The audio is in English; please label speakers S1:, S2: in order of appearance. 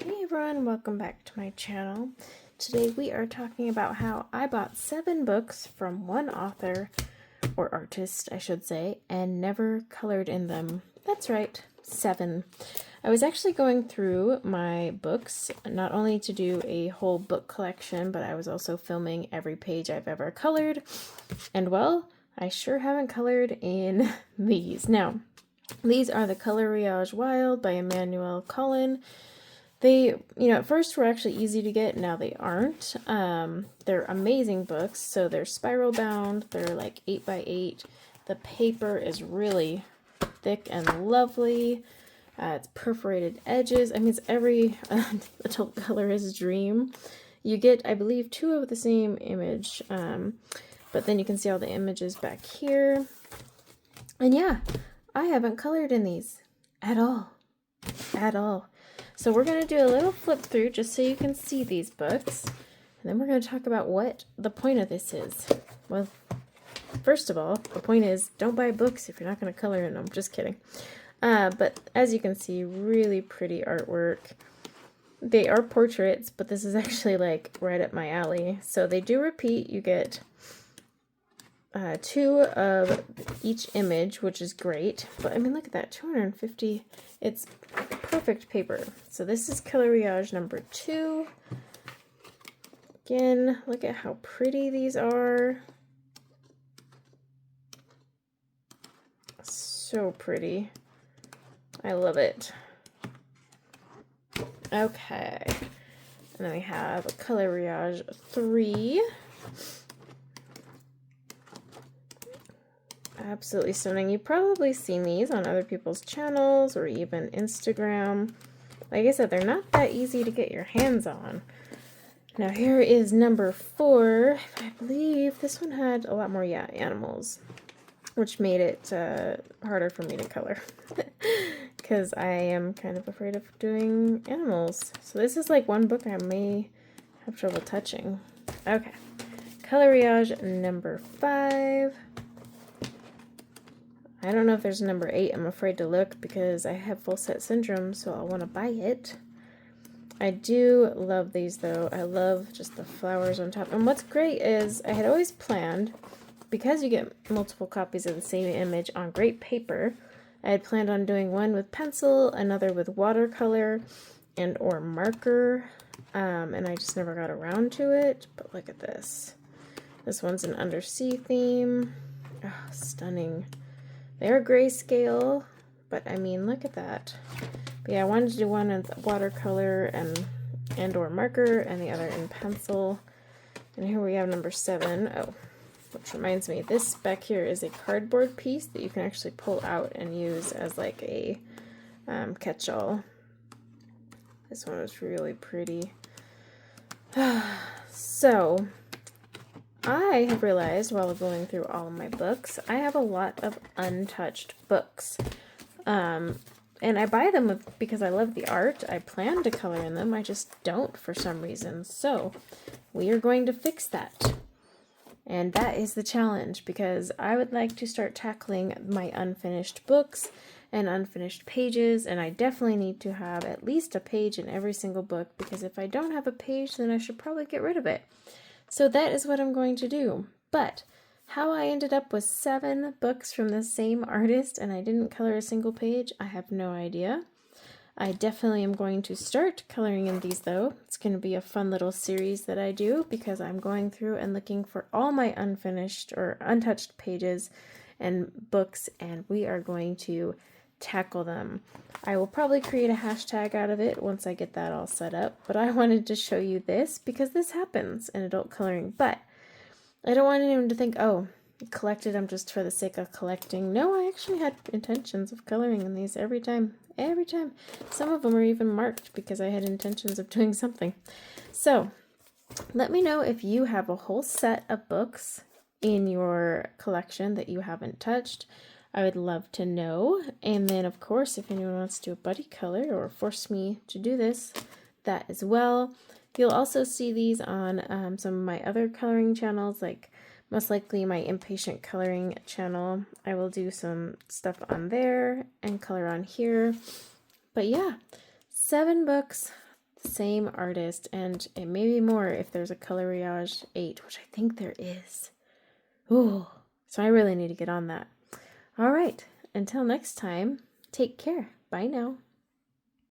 S1: Hey everyone, welcome back to my channel. Today we are talking about how I bought 7 books from one author, or artist I should say, and never colored in them. That's right, 7. I was actually going through my books, not only to do a whole book collection, but I was also filming every page I've ever colored, and well, I sure haven't colored in these. Now, these are the Korilynn Wild by Emmanuel Korilynn. They, at first were actually easy to get, now they aren't. They're amazing books, so they're spiral bound, they're like 8x8. The paper is really thick and lovely. It's perforated edges. I mean, it's every adult colorist's dream. You get, I believe, 2 of the same image, but then you can see all the images back here. And yeah, I haven't colored in these at all. At all. So we're going to do a little flip through just so you can see these books. And then we're going to talk about what the point of this is. Well, first of all, the point is don't buy books if you're not going to color in them. Just kidding. But as you can see, really pretty artwork. They are portraits, but this is actually like right up my alley. So they do repeat. You get 2 of each image, which is great. But I mean, look at that, 250. It's perfect paper. So this is Korilynn number 2. Again, look at how pretty these are. So pretty. I love it. Okay. And then we have Korilynn 3. Absolutely stunning. You've probably seen these on other people's channels or even Instagram. Like I said, they're not that easy to get your hands on. Now here is number 4. I believe this one had a lot more, animals, which made it harder for me to color because I am kind of afraid of doing animals. So this is like one book I may have trouble touching. Okay, Korilynn number 5. I don't know if there's a number 8. I'm afraid to look because I have full set syndrome, so I'll want to buy it. I do love these though. I love just the flowers on top. And what's great is I had always planned, because you get multiple copies of the same image on great paper, I had planned on doing one with pencil, another with watercolor and or marker, and I just never got around to it. But look at this. This one's an undersea theme. Oh, stunning. They're grayscale, but I mean, look at that. But yeah, I wanted to do one in watercolor and or marker, and the other in pencil. And here we have number 7. Oh, which reminds me, this back here is a cardboard piece that you can actually pull out and use as like a catch-all. This one is really pretty. So, I have realized while going through all of my books, I have a lot of untouched books. And I buy them because I love the art. I plan to color in them. I just don't for some reason. So we are going to fix that. And that is the challenge, because I would like to start tackling my unfinished books and unfinished pages. And I definitely need to have at least a page in every single book, because if I don't have a page, then I should probably get rid of it. So that is what I'm going to do. But how I ended up with 7 books from the same artist and I didn't color a single page, I have no idea. I definitely am going to start coloring in these though. It's going to be a fun little series that I do, because I'm going through and looking for all my unfinished or untouched pages and books, and we are going to tackle them. I will probably create a hashtag out of it once I get that all set up, but I wanted to show you this because this happens in adult coloring. But I don't want anyone to think, oh, I collected them just for the sake of collecting. No, I actually had intentions of coloring in these every time. Every time. Some of them are even marked because I had intentions of doing something. So let me know if you have a whole set of books in your collection that you haven't touched. I would love to know. And then, of course, if anyone wants to do a buddy color or force me to do this, that as well. You'll also see these on some of my other coloring channels, like most likely my Impatient Coloring channel. I will do some stuff on there and color on here. But yeah, 7 books, same artist, and it may be more if there's a Coloriage 8, which I think there is. Ooh, so I really need to get on that. All right, until next time, take care. Bye now.